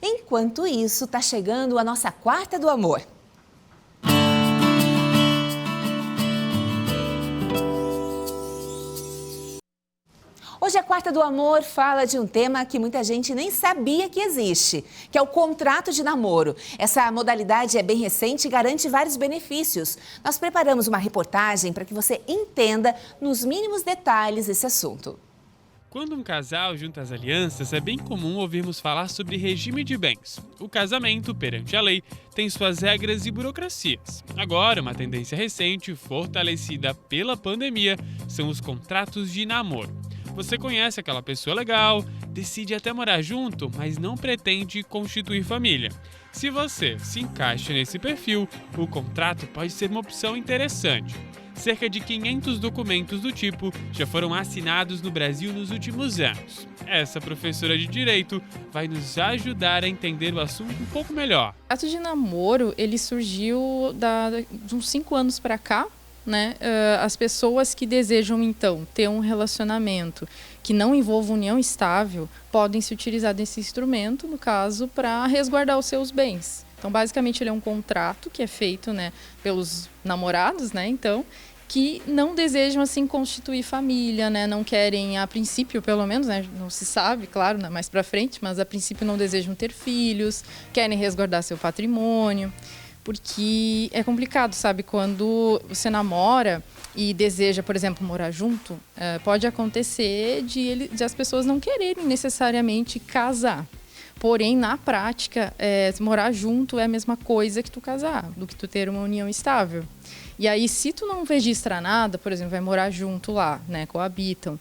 Enquanto isso, tá chegando a nossa quarta do amor. Hoje a Quarta do Amor fala de um tema que muita gente nem sabia que existe, que é o contrato de namoro. Essa modalidade é bem recente e garante vários benefícios. Nós preparamos uma reportagem para que você entenda nos mínimos detalhes esse assunto. Quando um casal junta as alianças, é bem comum ouvirmos falar sobre regime de bens. O casamento, perante a lei, tem suas regras e burocracias. Agora, uma tendência recente, fortalecida pela pandemia, são os contratos de namoro. Você conhece aquela pessoa legal, decide até morar junto, mas não pretende constituir família. Se você se encaixa nesse perfil, o contrato pode ser uma opção interessante. Cerca de 500 documentos do tipo já foram assinados no Brasil nos últimos anos. Essa professora de Direito vai nos ajudar a entender o assunto um pouco melhor. O contrato de namoro, ele surgiu de uns 5 anos para cá, né? As pessoas que desejam, então, ter um relacionamento que não envolva união estável podem se utilizar desse instrumento, no caso, para resguardar os seus bens. Então, basicamente, ele é um contrato que é feito, né, pelos namorados, né, então, que não desejam, assim, constituir família, né, não querem, a princípio, pelo menos, né, não se sabe, claro, né, mais para frente, mas a princípio não desejam ter filhos, querem resguardar seu patrimônio. Porque é complicado, sabe? Quando você namora e deseja, por exemplo, morar junto, pode acontecer de as pessoas não quererem necessariamente casar. Porém, na prática, morar junto é a mesma coisa que tu casar, do que tu ter uma união estável. E aí, se tu não registra nada, por exemplo, vai morar junto lá, né, coabitam,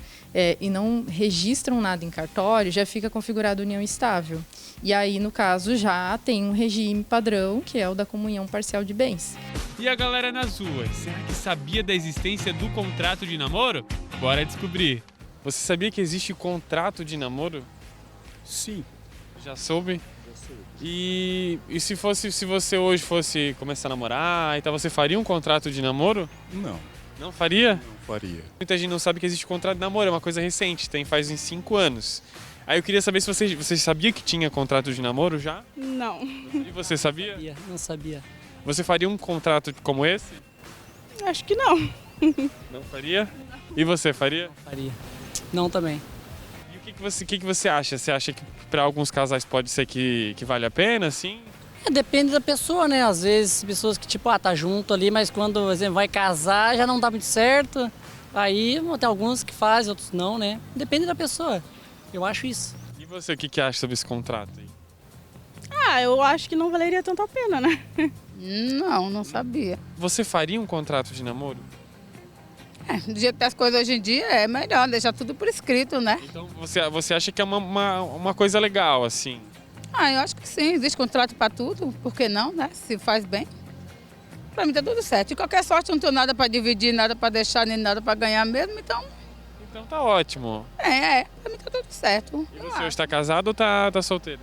e não registram nada em cartório, já fica configurada união estável. E aí, no caso, já tem um regime padrão, que é o da comunhão parcial de bens. E a galera nas ruas, será que sabia da existência do contrato de namoro? Bora descobrir. Você sabia que existe contrato de namoro? Sim. Já soube? Já soube. E se você hoje fosse começar a namorar, então você faria um contrato de namoro? Não. Não faria? Não faria. Muita gente não sabe que existe contrato de namoro, é uma coisa recente, faz uns 5 anos. Aí eu queria saber se você sabia que tinha contrato de namoro já? Não. E você sabia? Não sabia. Você faria um contrato como esse? Acho que não. Não faria? E você faria? Não faria. Não também. E o que você acha? Você acha que para alguns casais pode ser que vale a pena, assim? Depende da pessoa, né? Às vezes, pessoas que, tipo, tá junto ali, mas quando, por exemplo, vai casar, já não dá muito certo. Aí, tem alguns que fazem, outros não, né? Depende da pessoa. Eu acho isso. E você, o que acha sobre esse contrato aí? Eu acho que não valeria tanto a pena, né? Não sabia. Você faria um contrato de namoro? Do jeito que as coisas hoje em dia é melhor deixar tudo por escrito, né? Então você acha que é uma coisa legal, assim? Eu acho que sim, existe contrato para tudo, por que não, né? Se faz bem. Para mim tá tudo certo. De qualquer sorte, eu não tenho nada para dividir, nada para deixar, nem nada para ganhar mesmo, então... Então tá ótimo. Para mim tá tudo certo. E você hoje está casado ou tá solteira?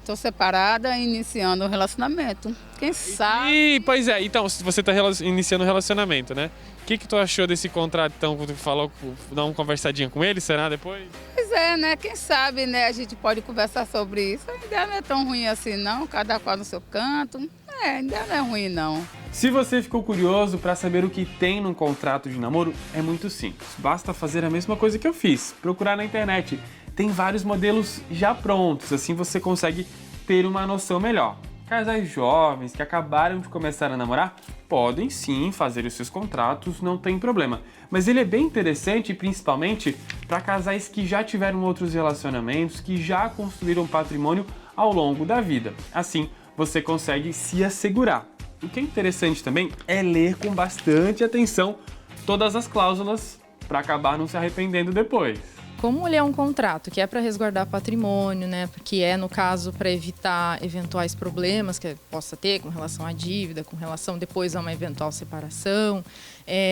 Estou separada e iniciando um relacionamento. Quem sabe... Pois é, então, se você está iniciando um relacionamento, né? O que tu achou desse contrato, então, quando tu falou, dar uma conversadinha com ele, será, depois? Pois é, né? Quem sabe, né? A gente pode conversar sobre isso. A ideia não é tão ruim assim, não. Cada qual no seu canto. A ideia não é ruim, não. Se você ficou curioso para saber o que tem num contrato de namoro, é muito simples. Basta fazer a mesma coisa que eu fiz, procurar na internet. Tem vários modelos já prontos, assim você consegue ter uma noção melhor. Casais jovens que acabaram de começar a namorar podem sim fazer os seus contratos, não tem problema. Mas ele é bem interessante, principalmente para casais que já tiveram outros relacionamentos, que já construíram patrimônio ao longo da vida. Assim, você consegue se assegurar. O que é interessante também é ler com bastante atenção todas as cláusulas para acabar não se arrependendo depois. Como ele é um contrato que é para resguardar patrimônio, né, que é, no caso, para evitar eventuais problemas que possa ter com relação à dívida, com relação depois a uma eventual separação,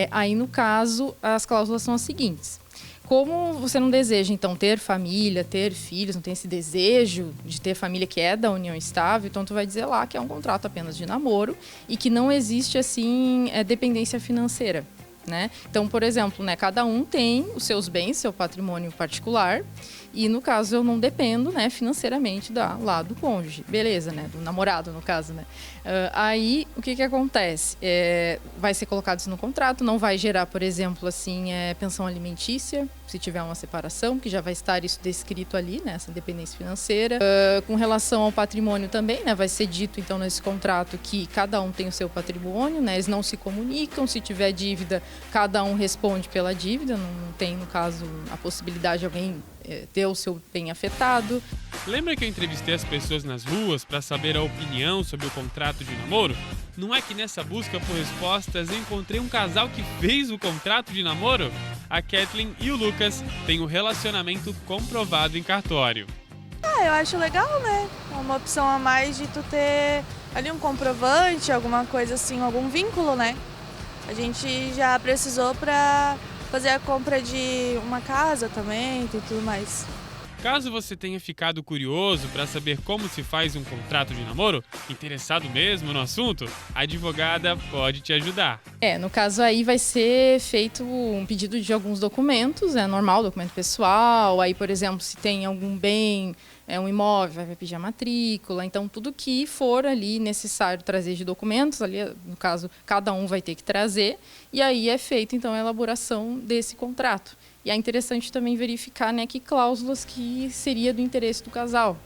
aí, no caso, as cláusulas são as seguintes. Como você não deseja, então, ter família, ter filhos, não tem esse desejo de ter família que é da união estável, então tu vai dizer lá que é um contrato apenas de namoro e que não existe, assim, dependência financeira. Né? Então, por exemplo, né, cada um tem os seus bens, seu patrimônio particular, E no caso eu não dependo, né, financeiramente lá do cônjuge, beleza, né, do namorado no caso, né. Aí o que acontece? Vai ser colocado isso no contrato, não vai gerar, por exemplo, assim, pensão alimentícia, se tiver uma separação, que já vai estar isso descrito ali, né, essa independência financeira. Com relação ao patrimônio também, né, vai ser dito então nesse contrato que cada um tem o seu patrimônio, né, eles não se comunicam, se tiver dívida, cada um responde pela dívida, não tem, no caso, a possibilidade de alguém ter o seu bem afetado. Lembra que eu entrevistei as pessoas nas ruas para saber a opinião sobre o contrato de namoro? Não é que nessa busca por respostas eu encontrei um casal que fez o contrato de namoro? A Kathleen e o Lucas têm um relacionamento comprovado em cartório. Eu acho legal, né? É uma opção a mais de tu ter ali um comprovante, alguma coisa assim, algum vínculo, né? A gente já precisou para fazer a compra de uma casa também e tudo mais. Caso você tenha ficado curioso para saber como se faz um contrato de namoro, interessado mesmo no assunto, a advogada pode te ajudar. No caso aí vai ser feito um pedido de alguns documentos, é normal, documento pessoal, aí, por exemplo, se tem algum bem, um imóvel, vai pedir a matrícula, então tudo que for ali necessário trazer de documentos, ali, no caso, cada um vai ter que trazer, e aí é feita então a elaboração desse contrato. E é interessante também verificar, né, que cláusulas que seria do interesse do casal.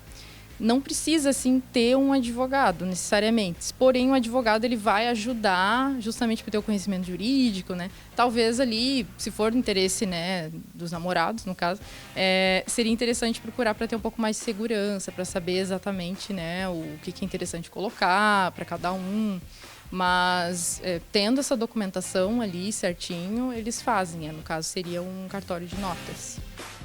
Não precisa, assim, ter um advogado, necessariamente. Porém, o advogado ele vai ajudar justamente para ter o conhecimento jurídico, né? Talvez ali, se for do interesse, né, dos namorados, no caso, seria interessante procurar para ter um pouco mais de segurança, para saber exatamente, né, o que é interessante colocar para cada um. Mas tendo essa documentação ali certinho, eles fazem. No caso, seria um cartório de notas.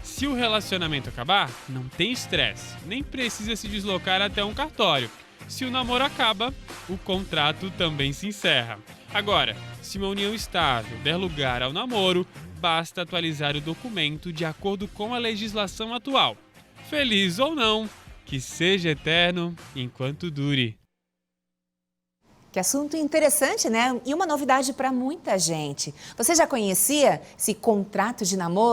Se o relacionamento acabar, não tem estresse, nem precisa se deslocar até um cartório. Se o namoro acaba, o contrato também se encerra. Agora, se uma união estável der lugar ao namoro, basta atualizar o documento de acordo com a legislação atual. Feliz ou não, que seja eterno enquanto dure. Que assunto interessante, né? E uma novidade para muita gente. Você já conhecia esse contrato de namoro?